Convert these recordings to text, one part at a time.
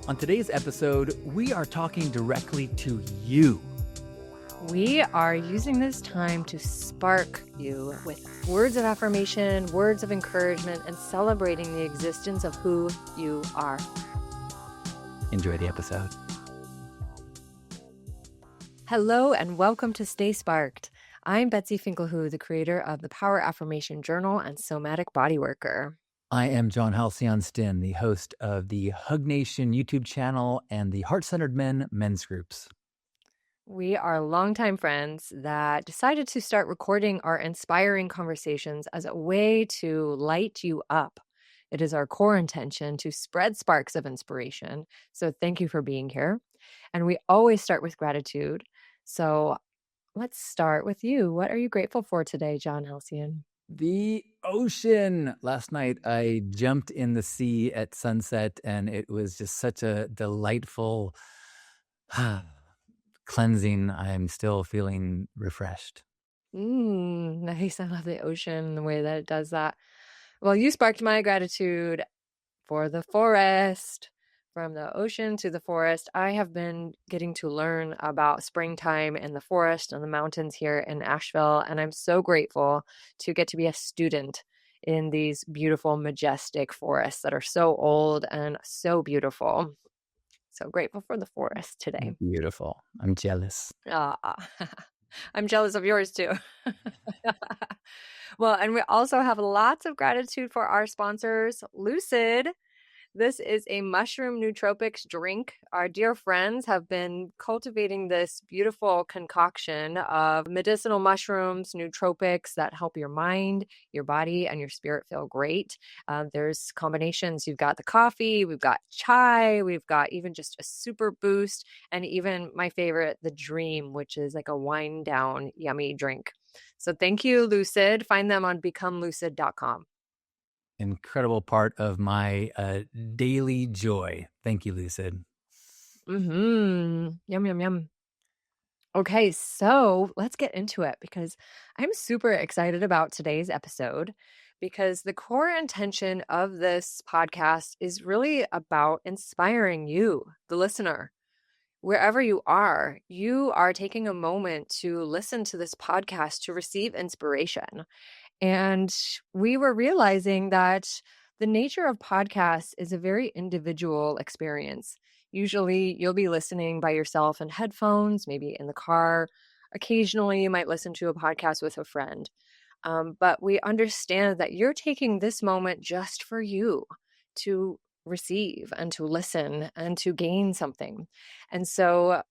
On today's episode, we are talking directly to you. We are using this time to spark you with words of affirmation, words of encouragement, and celebrating the existence of who you are. Enjoy the episode. Hello, and welcome to Stay Sparked. I'm Betsy Finkelhu, the creator of the Power Affirmation Journal and Somatic Bodyworker. I am John Halcyon Stinn, the host of the Hug Nation YouTube channel and the Heart-Centered Men men's groups. We are longtime friends that decided to start recording our inspiring conversations as a way to light you up. It is our core intention to spread sparks of inspiration. So thank you for being here. And we always start with gratitude. So let's start with you. What are you grateful for today, John Halcyon? The ocean. Last night, I jumped in the sea at sunset, and it was just such a delightful cleansing. I'm still feeling refreshed. Nice. I love the ocean, the way that it does that. Well, you sparked my gratitude for the forest. From the ocean to the forest, I have been getting to learn about springtime in the forest and the mountains here in Asheville, and I'm so grateful to get to be a student in these beautiful, majestic forests that are so old and so beautiful. So grateful for the forest today. Beautiful. I'm jealous. I'm jealous of yours too. Well, and we also have lots of gratitude for our sponsors, Lucid. This is a mushroom nootropics drink. Our dear friends have been cultivating this beautiful concoction of medicinal mushrooms, nootropics that help your mind, your body, and your spirit feel great. There's combinations. You've got the coffee, we've got chai, we've got even just a super boost, and even my favorite, the Dream, which is like a wind down, yummy drink. So thank you, Lucid. Find them on becomelucid.com. Incredible part of my daily joy. Thank you, Lucid. Yum, yum, yum. Okay, so let's get into it because I'm super excited about today's episode because the core intention of this podcast is really about inspiring you, the listener. Wherever you are taking a moment to listen to this podcast to receive inspiration. And we were realizing that the nature of podcasts is a very individual experience. Usually you'll be listening by yourself in headphones, maybe in the car. Occasionally you might listen to a podcast with a friend. But we understand that you're taking this moment just for you to receive and to listen and to gain something. And so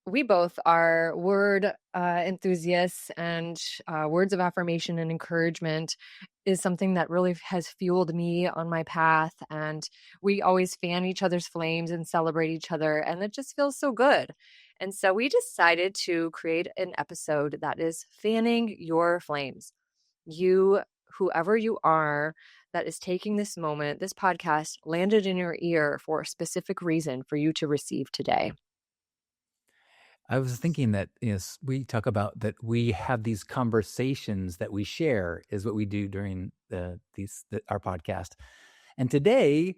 we both are word enthusiasts, and words of affirmation and encouragement is something that really has fueled me on my path. And we always fan each other's flames and celebrate each other. And it just feels so good. And so we decided to create an episode that is fanning your flames. You, whoever you are, that is taking this moment, this podcast landed in your ear for a specific reason for you to receive today. I was thinking that we talk about that we have these conversations that we share is what we do during our podcast. And today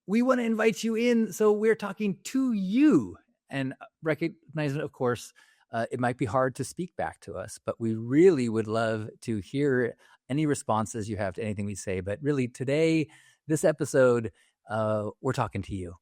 we want to invite you in. So we're talking to you and recognizing, of course, it might be hard to speak back to us, but we really would love to hear any responses you have to anything we say. But really today, this episode, we're talking to you.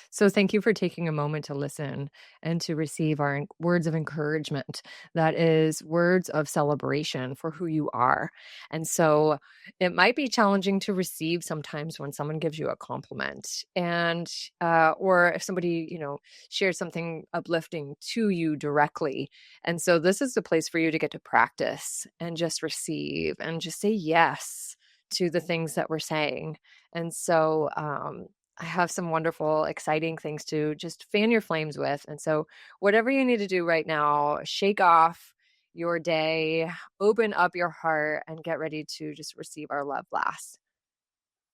So thank you for taking a moment to listen and to receive our words of encouragement. That is words of celebration for who you are. And so it might be challenging to receive sometimes when someone gives you a compliment and or if somebody, shares something uplifting to you directly. And so this is the place for you to get to practice and just receive and just say yes to the things that we're saying. And so I have some wonderful, exciting things to just fan your flames with. And so whatever you need to do right now, shake off your day, open up your heart, and get ready to just receive our love blast.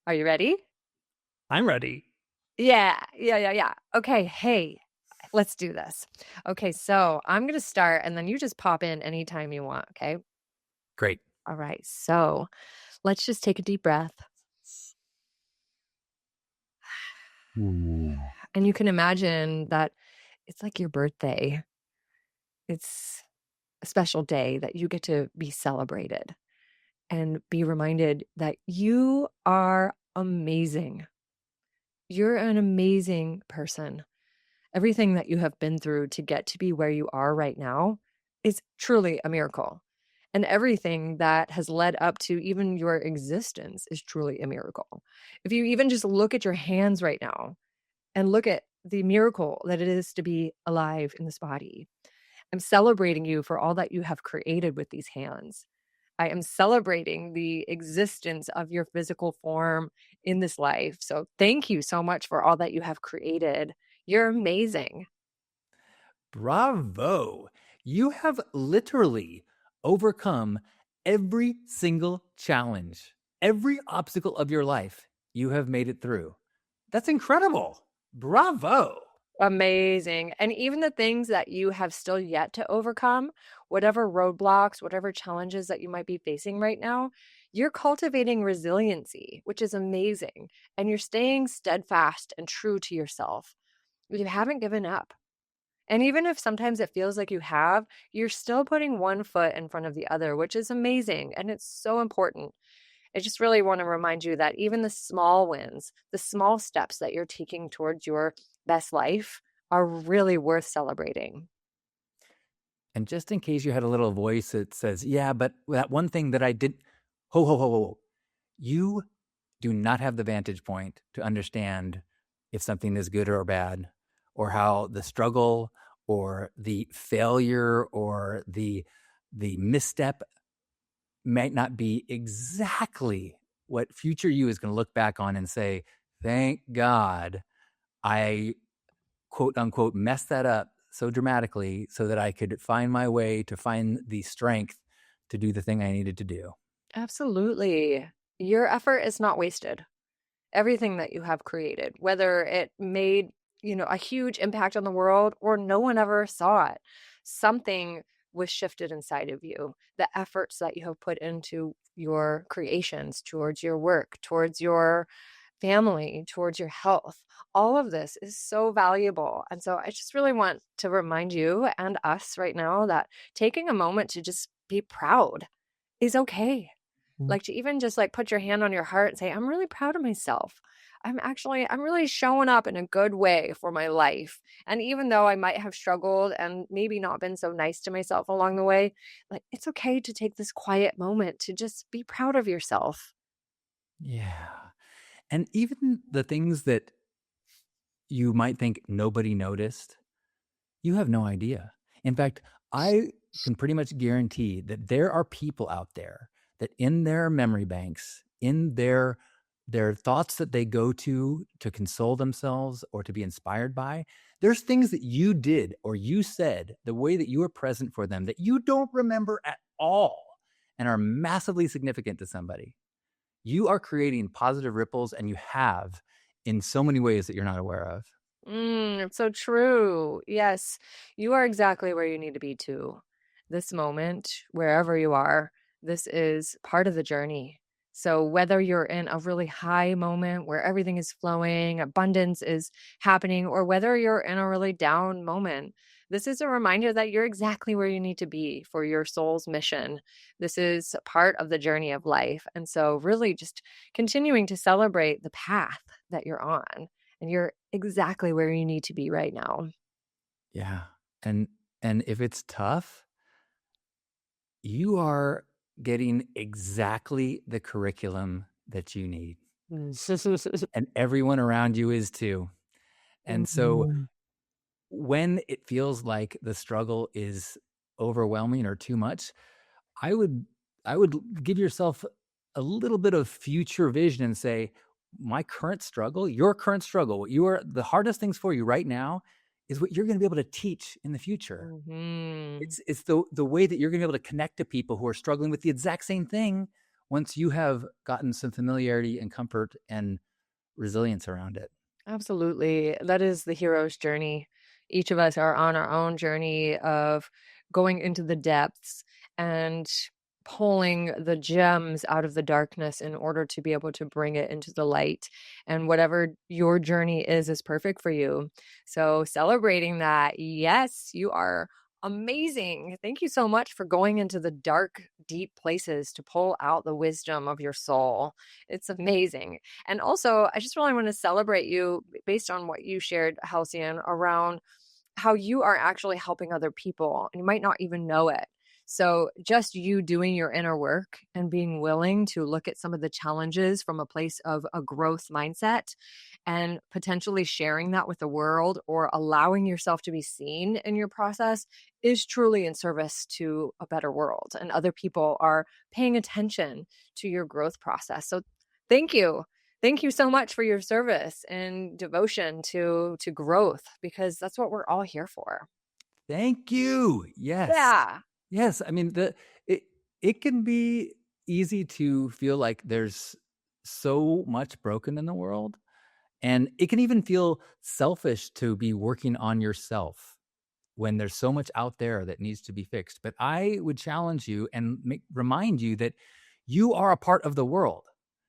Are you ready? I'm ready. Yeah. Okay. Hey, let's do this. Okay. So I'm going to start and then you just pop in anytime you want. Okay. Great. All right. So let's just take a deep breath. Ooh. And you can imagine that it's like your birthday. It's a special day that you get to be celebrated and be reminded that you are amazing. You're an amazing person. Everything that you have been through to get to be where you are right now is truly a miracle. And everything that has led up to even your existence is truly a miracle. If you even just look at your hands right now and look at the miracle that it is to be alive in this body, I'm celebrating you for all that you have created with these hands. I am celebrating the existence of your physical form in this life. So thank you so much for all that you have created. You're amazing. Bravo. You have literally overcome every single challenge, every obstacle of your life. You have made it through. That's incredible. Bravo. Amazing. And even the things that you have still yet to overcome, whatever roadblocks, whatever challenges that you might be facing right now, you're cultivating resiliency, which is amazing. And you're staying steadfast and true to yourself. You haven't given up. And even if sometimes it feels like you have, you're still putting one foot in front of the other, which is amazing. And it's so important. I just really want to remind you that even the small wins, the small steps that you're taking towards your best life are really worth celebrating. And just in case you had a little voice that says, yeah, but that one thing that I did, ho, ho, ho, ho, ho. You do not have the vantage point to understand if something is good or bad, or how the struggle or the failure or the misstep might not be exactly what future you is going to look back on and say, thank God I quote unquote messed that up so dramatically so that I could find my way to find the strength to do the thing I needed to do. Absolutely. Your effort is not wasted. Everything that you have created, whether it made, a huge impact on the world or no one ever saw it, something was shifted inside of you. The efforts that you have put into your creations, towards your work, towards your family, towards your health, all of this is so valuable. And so I just really want to remind you and us right now that taking a moment to just be proud is okay. Like to even just like put your hand on your heart and say, I'm really proud of myself. I'm really showing up in a good way for my life. And even though I might have struggled and maybe not been so nice to myself along the way, like it's okay to take this quiet moment to just be proud of yourself. Yeah. And even the things that you might think nobody noticed, you have no idea. In fact, I can pretty much guarantee that there are people out there that in their memory banks, in their thoughts that they go to console themselves or to be inspired by, there's things that you did or you said, the way that you were present for them that you don't remember at all and are massively significant to somebody. You are creating positive ripples, and you have in so many ways that you're not aware of. It's so true. Yes, you are exactly where you need to be too. This moment, wherever you are, this is part of the journey. So whether you're in a really high moment where everything is flowing, abundance is happening, or whether you're in a really down moment, this is a reminder that you're exactly where you need to be for your soul's mission. This is part of the journey of life. And so really just continuing to celebrate the path that you're on, and you're exactly where you need to be right now. Yeah. And if it's tough, you are getting exactly the curriculum that you need. And everyone around you is too. And so Mhm. when it feels like the struggle is overwhelming or too much, I would give yourself a little bit of future vision and say, my current struggle, your current struggle, what you are the hardest things for you right now is what you're going to be able to teach in the future. Mhm. It's the way that you're going to be able to connect to people who are struggling with the exact same thing once you have gotten some familiarity and comfort and resilience around it. Absolutely. That is the hero's journey. Each of us are on our own journey of going into the depths and pulling the gems out of the darkness in order to be able to bring it into the light. And whatever your journey is perfect for you. So celebrating that, yes, you are amazing. Thank you so much for going into the dark, deep places to pull out the wisdom of your soul. It's amazing. And also, I just really want to celebrate you based on what you shared, Halcyon, around how you are actually helping other people and you might not even know it. So just you doing your inner work and being willing to look at some of the challenges from a place of a growth mindset and potentially sharing that with the world or allowing yourself to be seen in your process is truly in service to a better world. And other people are paying attention to your growth process. So thank you. Thank you so much for your service and devotion to growth, because that's what we're all here for. Thank you. Yes. Yeah. Yes. I mean, it can be easy to feel like there's so much broken in the world. And it can even feel selfish to be working on yourself when there's so much out there that needs to be fixed. But I would challenge you and remind you that you are a part of the world.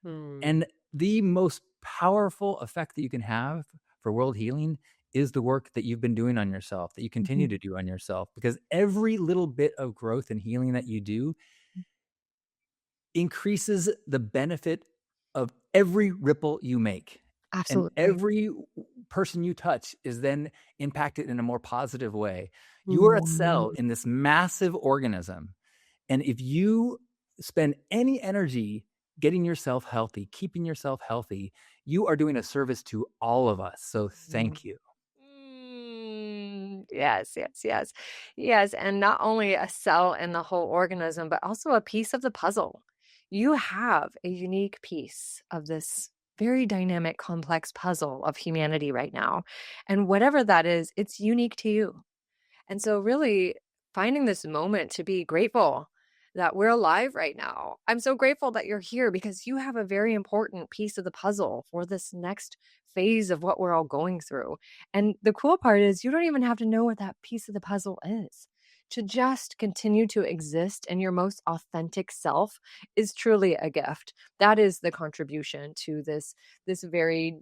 And the most powerful effect that you can have for world healing is the work that you've been doing on yourself, that you continue to do on yourself, because every little bit of growth and healing that you do increases the benefit of every ripple you make. Absolutely. And every person you touch is then impacted in a more positive way. You are a cell in this massive organism. And if you spend any energy getting yourself healthy, keeping yourself healthy, you are doing a service to all of us. So thank you. Yes, yes, yes. Yes, and not only a cell in the whole organism, but also a piece of the puzzle. You have a unique piece of this very dynamic, complex puzzle of humanity right now. And whatever that is, it's unique to you. And so, really, finding this moment to be grateful that we're alive right now. I'm so grateful that you're here because you have a very important piece of the puzzle for this next phase of what we're all going through. And the cool part is, you don't even have to know what that piece of the puzzle is. To just continue to exist in your most authentic self is truly a gift. That is the contribution to this very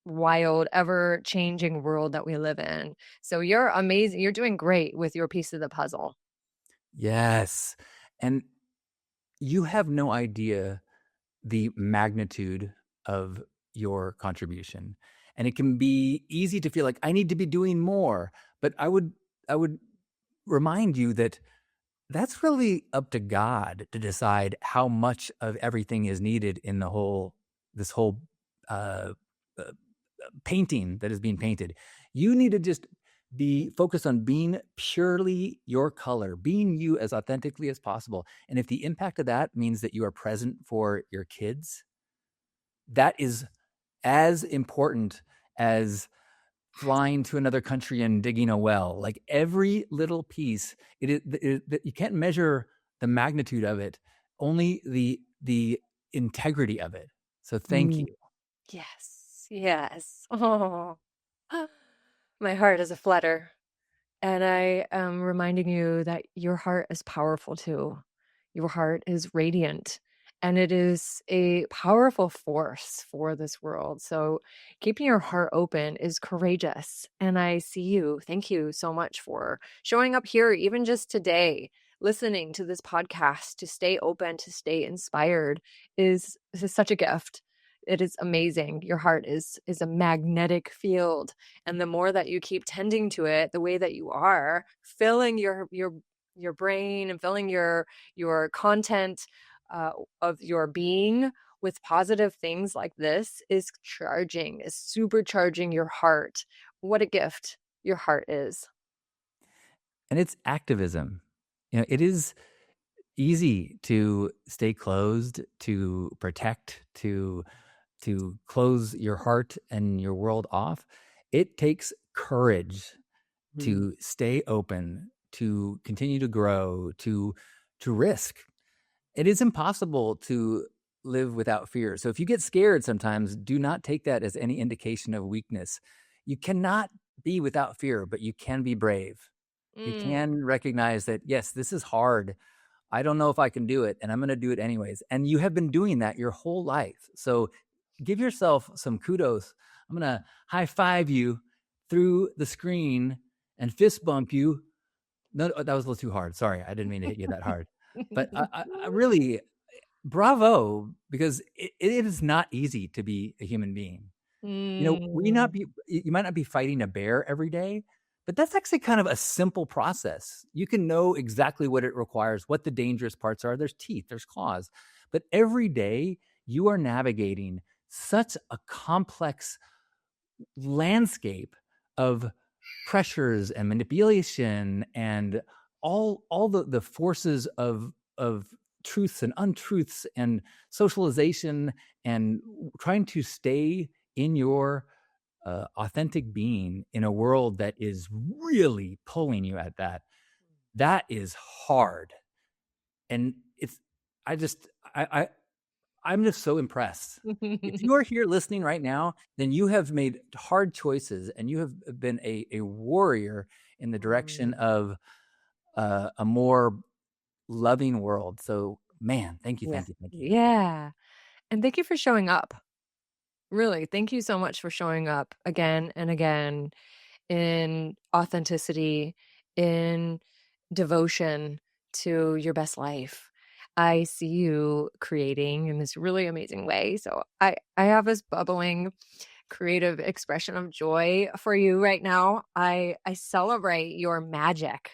wild, ever changing world that we live in. So you're amazing. You're doing great with your piece of the puzzle. Yes. And you have no idea the magnitude of your contribution. And it can be easy to feel like I need to be doing more. But I would remind you that that's really up to God to decide how much of everything is needed in this whole uh, uh, painting that is being painted. You need to just be focused on being purely your color, being you as authentically as possible. And if the impact of that means that you are present for your kids, that is as important as flying to another country and digging a well. Like every little piece, you can't measure the magnitude of it, only the integrity of it. So thank you. Yes, yes. Oh, my heart is a flutter. And I am reminding you that your heart is powerful too. Your heart is radiant and it is a powerful force for this world. So keeping your heart open is courageous. And I see you. Thank you so much for showing up here, even just today, listening to this podcast. To stay open, to stay inspired is such a gift. It is amazing. Your heart is a magnetic field, and the more that you keep tending to it the way that you are, filling your brain and filling your content of your being with positive things like this is supercharging your heart. What a gift your heart is. And it's activism. It is easy to stay closed, to protect, to close your heart and your world off. It takes courage to stay open, to continue to grow, to risk. It is impossible to live without fear. So if you get scared sometimes, do not take that as any indication of weakness. You cannot be without fear, but you can be brave. You can recognize that, yes, this is hard, I don't know if I can do it, and I'm going to do it anyways. And you have been doing that your whole life. So give yourself some kudos. I'm going to high five you through the screen and fist bump you. No, that was a little too hard. Sorry, I didn't mean to hit you that hard. But I really, bravo, because it is not easy to be a human being. You might not be fighting a bear every day, but that's actually kind of a simple process. You can know exactly what it requires, what the dangerous parts are. There's teeth, there's claws. But every day you are navigating such a complex landscape of pressures and manipulation and all the forces of truths and untruths and socialization and trying to stay in your authentic being in a world that is really pulling you at that is hard. And I'm just so impressed. If you are here listening right now, then you have made hard choices and you have been a warrior in the direction of a more loving world. So, man, thank you. Yeah. And thank you for showing up. Really, thank you so much for showing up again and again in authenticity, in devotion to your best life. I see you creating in this really amazing way. So I have this bubbling creative expression of joy for you right now. I celebrate your magic.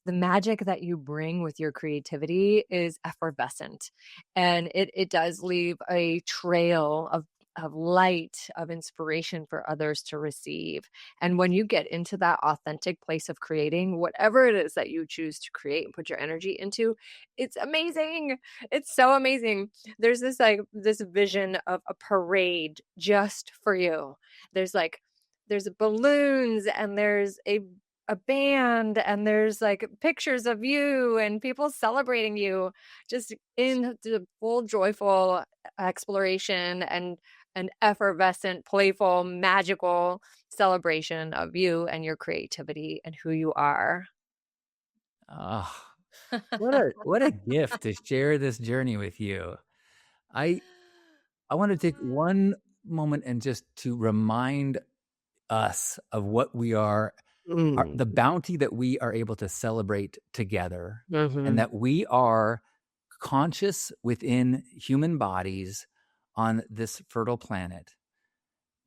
The magic that you bring with your creativity is effervescent, and it does leave a trail of light, of inspiration for others to receive. And when you get into that authentic place of creating whatever it is that you choose to create and put your energy into, it's amazing. It's so amazing. There's this vision of a parade just for you. There's balloons, and there's a band, and there's like pictures of you and people celebrating you, just in the full joyful exploration and an effervescent, playful, magical celebration of you and your creativity and who you are. Oh, what a gift to share this journey with you. I want to take one moment and just to remind us of what we are, the bounty that we are able to celebrate together, and that we are conscious within human bodies on this fertile planet,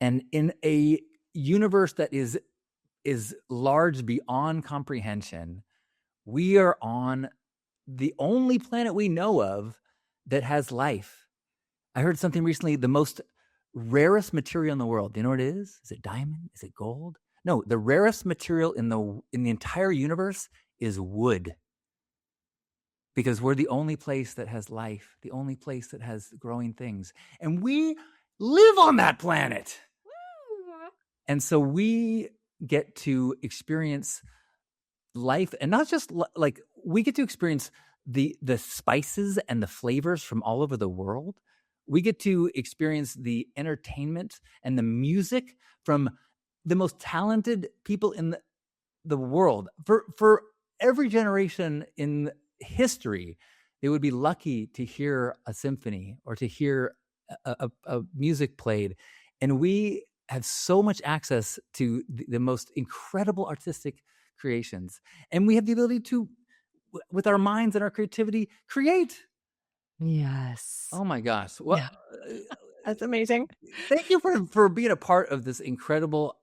and in a universe that is large beyond comprehension. We are on the only planet we know of that has life. I heard something recently, the most rarest material in the world. Do you know what it is? Is it diamond? Is it gold? No, the rarest material in the entire universe is wood. Because we're the only place that has life, the only place that has growing things. And we live on that planet. And so we get to experience life, and not just like we get to experience the spices and the flavors from all over the world. We get to experience the entertainment and the music from the most talented people in the world. For every generation in history, they would be lucky to hear a symphony or to hear a music played. And we have so much access to the most incredible artistic creations. And we have the ability to, with our minds and our creativity, create. Yes. Oh my gosh. Well, yeah. That's amazing. Thank you for being a part of this incredible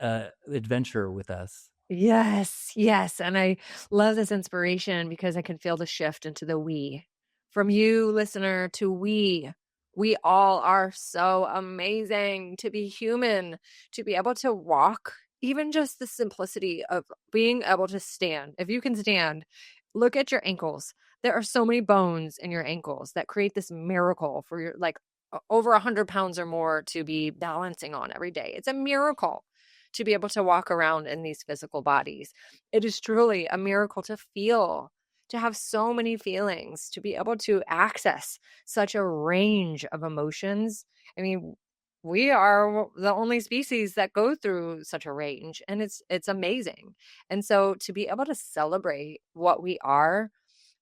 adventure with us. Yes. And I love this inspiration because I can feel the shift into the we. From you, listener, to we. We all are so amazing to be human, to be able to walk, even just the simplicity of being able to stand. If you can stand, look at your ankles. There are so many bones in your ankles that create this miracle for your, like, over 100 pounds or more to be balancing on every day. It's a miracle to be able to walk around in these physical bodies. It is truly a miracle to feel, to have so many feelings, to be able to access such a range of emotions. I mean, we are the only species that go through such a range, and it's amazing. And so to be able to celebrate what we are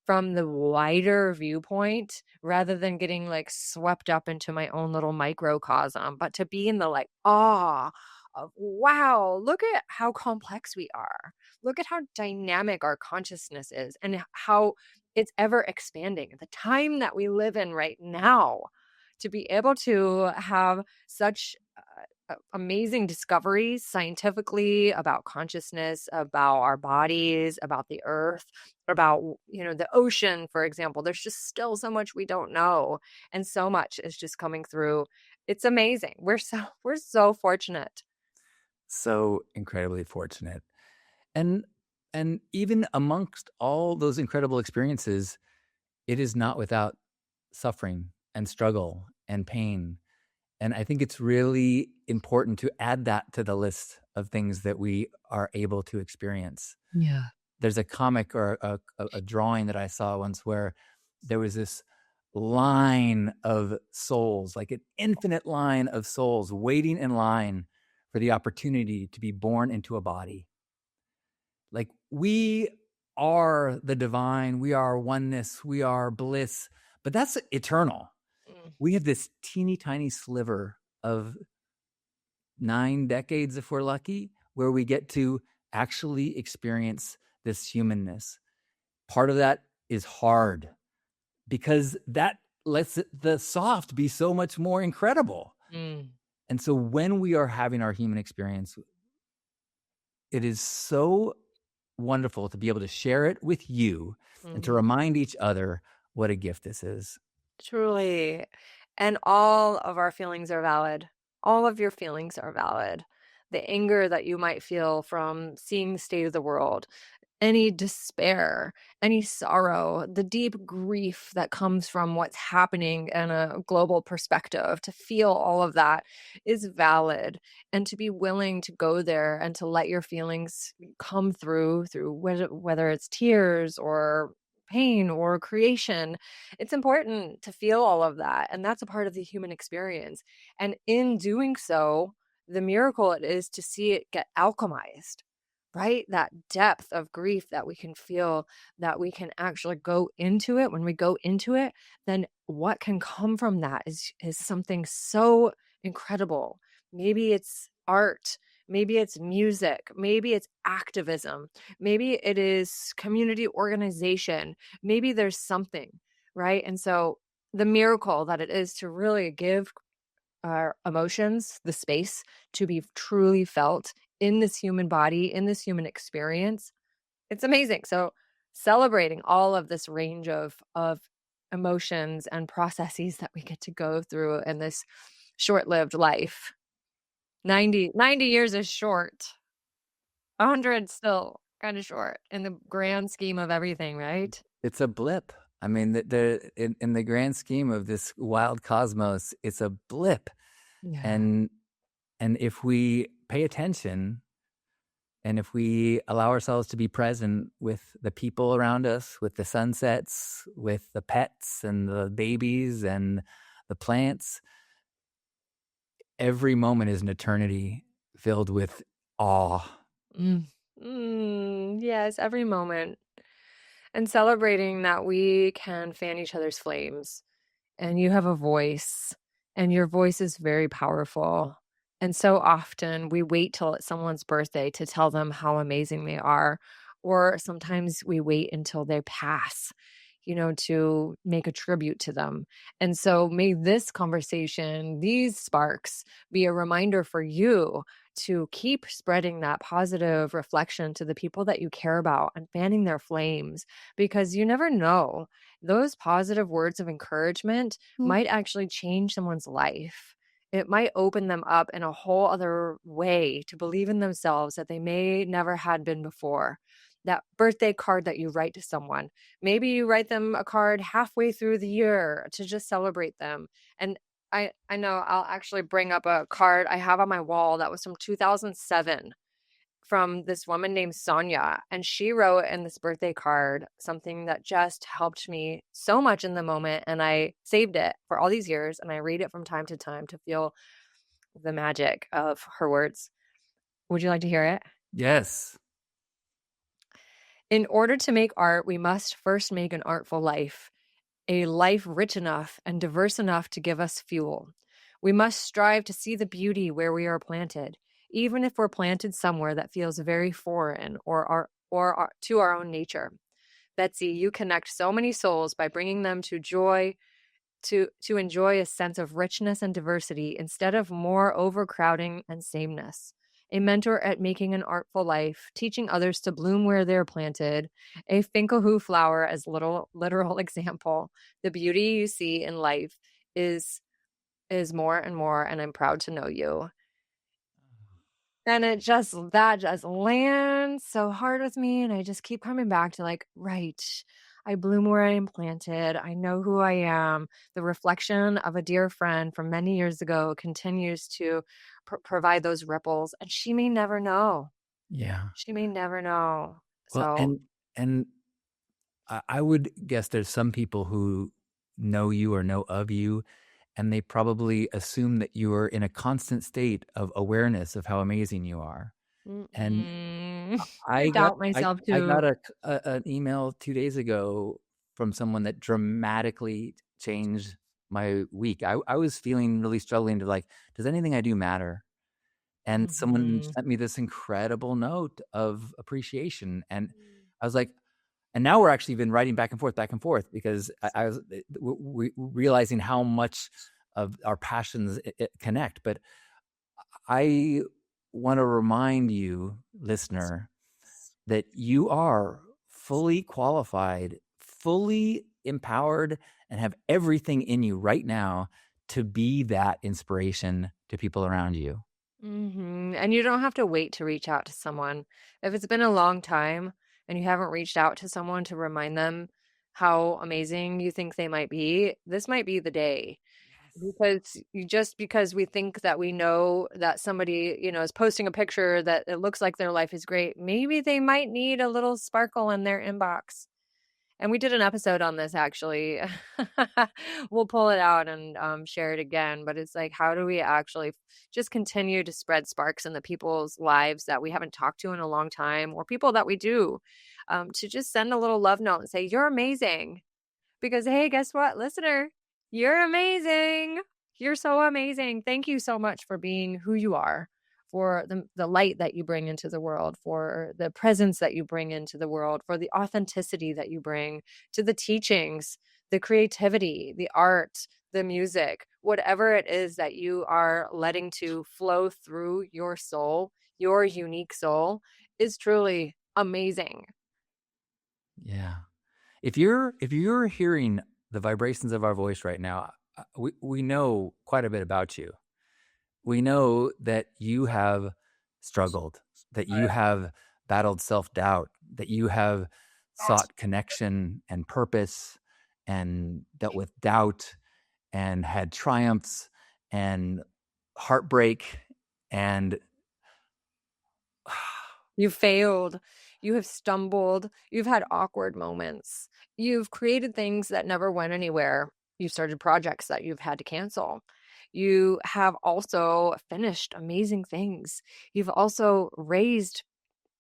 from the wider viewpoint rather than getting like swept up into my own little microcosm, but to be in the like awe of, wow, look at how complex we are. Look at how dynamic our consciousness is and how it's ever expanding. The time that we live in right now, to be able to have such amazing discoveries scientifically about consciousness, about our bodies, about the earth, about, the ocean, for example. There's just still so much we don't know, and so much is just coming through. It's amazing. We're so fortunate. So incredibly fortunate. And even amongst all those incredible experiences, it is not without suffering and struggle and pain. And I think it's really important to add that to the list of things that we are able to experience. Yeah. There's a comic or a drawing that I saw once where there was this line of souls, like an infinite line of souls waiting in line for the opportunity to be born into a body. Like, we are the divine, we are oneness, we are bliss, but that's eternal. We have this teeny tiny sliver of 9 decades, if we're lucky, where we get to actually experience this humanness. Part of that is hard because that lets the soft be so much more incredible. And so when we are having our human experience, it is so wonderful to be able to share it with you and to remind each other what a gift this is. Truly. And all of our feelings are valid. All of your feelings are valid. The anger that you might feel from seeing the state of the world, any despair, any sorrow, the deep grief that comes from what's happening in a global perspective, to feel all of that is valid. And to be willing to go there and to let your feelings come through whether it's tears or pain or creation, it's important to feel all of that. And that's a part of the human experience. And in doing so, the miracle it is to see it get alchemized, right? That depth of grief that we can feel, that we can actually go into it. When we go into it, then what can come from that is something so incredible. Maybe it's art, maybe it's music, maybe it's activism, maybe it is community organization, maybe there's something, right? And so the miracle that it is to really give our emotions the space to be truly felt in this human body, in this human experience, it's amazing. So celebrating all of this range of emotions and processes that we get to go through in this short-lived life. 90 years is short. 100 still kind of short in the grand scheme of everything, right? It's a blip. I mean, in the grand scheme of this wild cosmos, it's a blip. Yeah. And if we pay attention and if we allow ourselves to be present with the people around us, with the sunsets, with the pets and the babies and the plants, every moment is an eternity filled with awe. Yes, every moment. And celebrating that we can fan each other's flames, and you have a voice, and your voice is very powerful. And so often we wait till it's someone's birthday to tell them how amazing they are, or sometimes we wait until they pass, to make a tribute to them. And so may this conversation, these sparks, be a reminder for you to keep spreading that positive reflection to the people that you care about and fanning their flames, because you never know. Those positive words of encouragement might actually change someone's life. It might open them up in a whole other way to believe in themselves that they may never had been before. That birthday card that you write to someone, maybe you write them a card halfway through the year to just celebrate them. And I know I'll actually bring up a card I have on my wall that was from 2007 from this woman named Sonia. And she wrote in this birthday card something that just helped me so much in the moment. And I saved it for all these years. And I read it from time to time to feel the magic of her words. Would you like to hear it? Yes. In order to make art, we must first make an artful life, a life rich enough and diverse enough to give us fuel. We must strive to see the beauty where we are planted, even if we're planted somewhere that feels very foreign to our own nature. Betsy, you connect so many souls by bringing them to joy, to enjoy a sense of richness and diversity instead of more overcrowding and sameness. A mentor at making an artful life, teaching others to bloom where they're planted, a Finkelhoo flower as literal example. The beauty you see in life is more and more, and I'm proud to know you. And that just lands so hard with me. And I just keep coming back to like, right, I bloom where I am planted. I know who I am. The reflection of a dear friend from many years ago continues to provide those ripples. And she may never know. Yeah. She may never know. Well, So, and I would guess there's some people who know you or know of you, and they probably assume that you are in a constant state of awareness of how amazing you are. And I I got doubt myself I got too. an email 2 days ago from someone that dramatically changed my week. I was feeling really struggling to like, does anything I do matter? And someone Mhm. sent me this incredible note of appreciation, and I was like, and now we're actually been writing back and forth because I was realizing how much of our passions connect. But I want to remind you, listener, that you are fully qualified, fully empowered, and have everything in you right now to be that inspiration to people around you. And you don't have to wait to reach out to someone. If it's been a long time and you haven't reached out to someone to remind them how amazing you think they might be, this might be the day. Because we think that we know that somebody, is posting a picture that it looks like their life is great, maybe they might need a little sparkle in their inbox. And we did an episode on this actually. We'll pull it out and share it again. But it's like, how do we actually just continue to spread sparks in the people's lives that we haven't talked to in a long time, or people that we do, to just send a little love note and say, you're amazing. Because, hey, guess what, listener? You're amazing. You're so amazing. Thank you so much for being who you are, for the light that you bring into the world, for the presence that you bring into the world, for the authenticity that you bring to the teachings, the creativity, the art, the music, whatever it is that you are letting to flow through your soul, your unique soul, is truly amazing. Yeah. If you're hearing the vibrations of our voice right now, we know quite a bit about you. We know that you have struggled, that you have battled self-doubt, that you have sought connection and purpose and dealt with doubt and had triumphs and heartbreak and You failed. You have stumbled. You've had awkward moments. You've created things that never went anywhere. You've started projects that you've had to cancel. You have also finished amazing things. You've also raised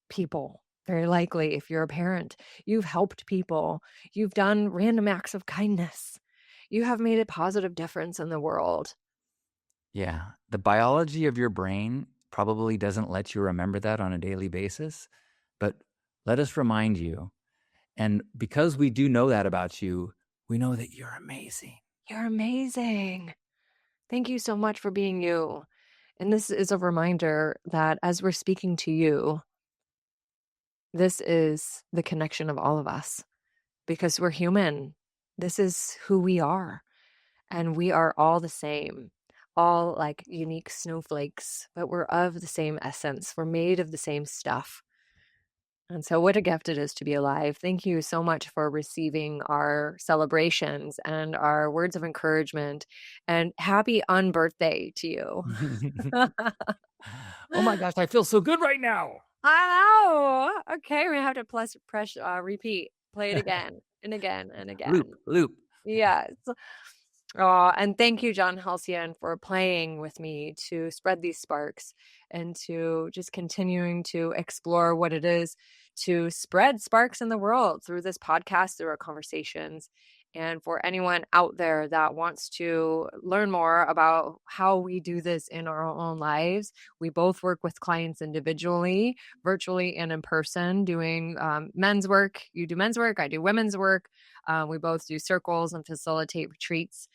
people, very likely, if you're a parent. You've helped people. You've done random acts of kindness. You have made a positive difference in the world. yeah, the biology of your brain probably doesn't let you remember that on a daily basis, but let us remind you. And because we do know that about you, we know that you're amazing. You're amazing. Thank you so much for being you. And this is a reminder that as we're speaking to you, this is the connection of all of us because we're human. This is who we are. And we are all the same, all like unique snowflakes, but we're of the same essence. We're made of the same stuff. And so, what a gift it is to be alive. Thank you so much for receiving our celebrations and our words of encouragement. And happy unbirthday to you. Oh my gosh, I feel so good right now. I know. Okay, we have to press repeat. Play it again and again and again. Loop. Yes. Oh, and thank you, John Halcyon, for playing with me to spread these sparks and to just continuing to explore what it is to spread sparks in the world through this podcast, through our conversations. And for anyone out there that wants to learn more about how we do this in our own lives, we both work with clients individually, virtually, and in person, doing men's work. You do men's work, I do women's work. We both do circles and facilitate retreats.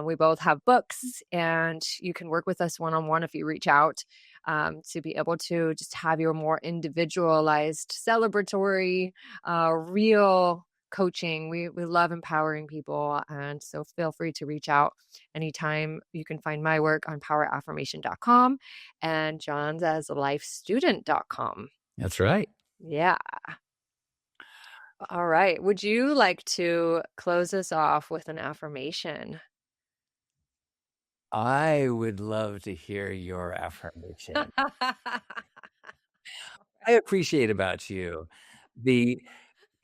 We both have books, and you can work with us one-on-one if you reach out to be able to just have your more individualized, celebratory, real coaching. We love empowering people, and so feel free to reach out anytime. You can find my work on poweraffirmation.com and John's as lifestudent.com. That's right. Yeah. All right. Would you like to close us off with an affirmation? I would love to hear your affirmation. I appreciate about you the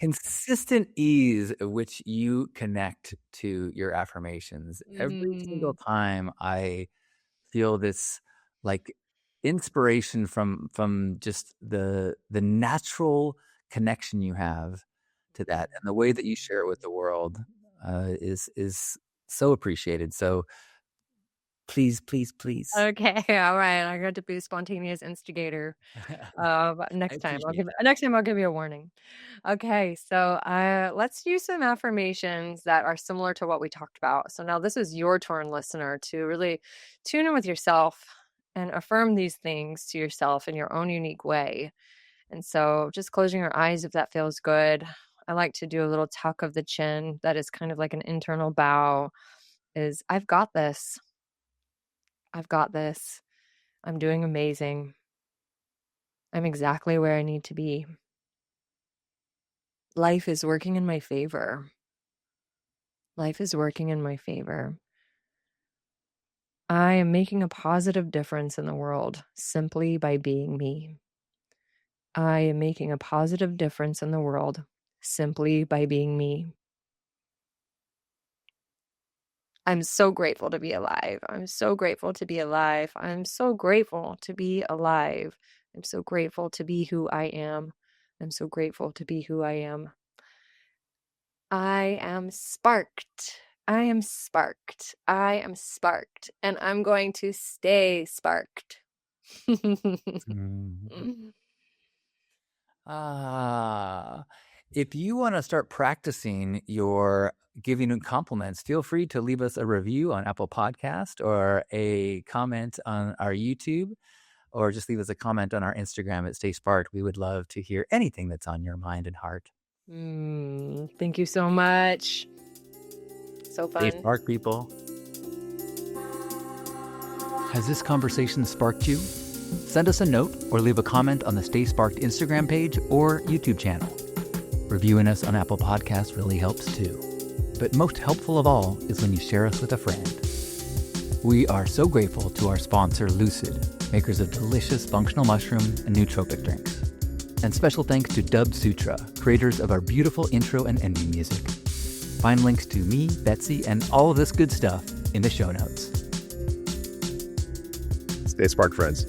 consistent ease at which you connect to your affirmations. Every single time I feel this like inspiration from just the natural connection you have to that, and the way that you share it with the world is so appreciated. So please. Okay, all right. I got to be a spontaneous instigator. But next time I'll give you a warning. Okay, so let's do some affirmations that are similar to what we talked about. So now this is your turn, listener, to really tune in with yourself and affirm these things to yourself in your own unique way. And so just closing your eyes if that feels good. I like to do a little tuck of the chin that is kind of like an internal bow. Is I've got this. I've got this. I'm doing amazing. I'm exactly where I need to be. Life is working in my favor. Life is working in my favor. I am making a positive difference in the world simply by being me. I am making a positive difference in the world simply by being me. I'm so grateful to be alive. I'm so grateful to be alive. I'm so grateful to be alive. I'm so grateful to be who I am. I'm so grateful to be who I am. I am sparked. I am sparked. I am sparked. And I'm going to stay sparked. If you want to start practicing your giving compliments, feel free to leave us a review on Apple Podcast or a comment on our YouTube, or just leave us a comment on our Instagram at Stay Sparked. We would love to hear anything that's on your mind and heart. Thank you so much. So fun. Stay sparked, people. Has this conversation sparked you? Send us a note or leave a comment on the Stay Sparked Instagram page or YouTube channel. Reviewing us on Apple Podcasts really helps too. But most helpful of all is when you share us with a friend. We are so grateful to our sponsor, Lucid, makers of delicious functional mushroom and nootropic drinks. And special thanks to Dub Sutra, creators of our beautiful intro and ending music. Find links to me, Betsy, and all of this good stuff in the show notes. Stay sparked, friends.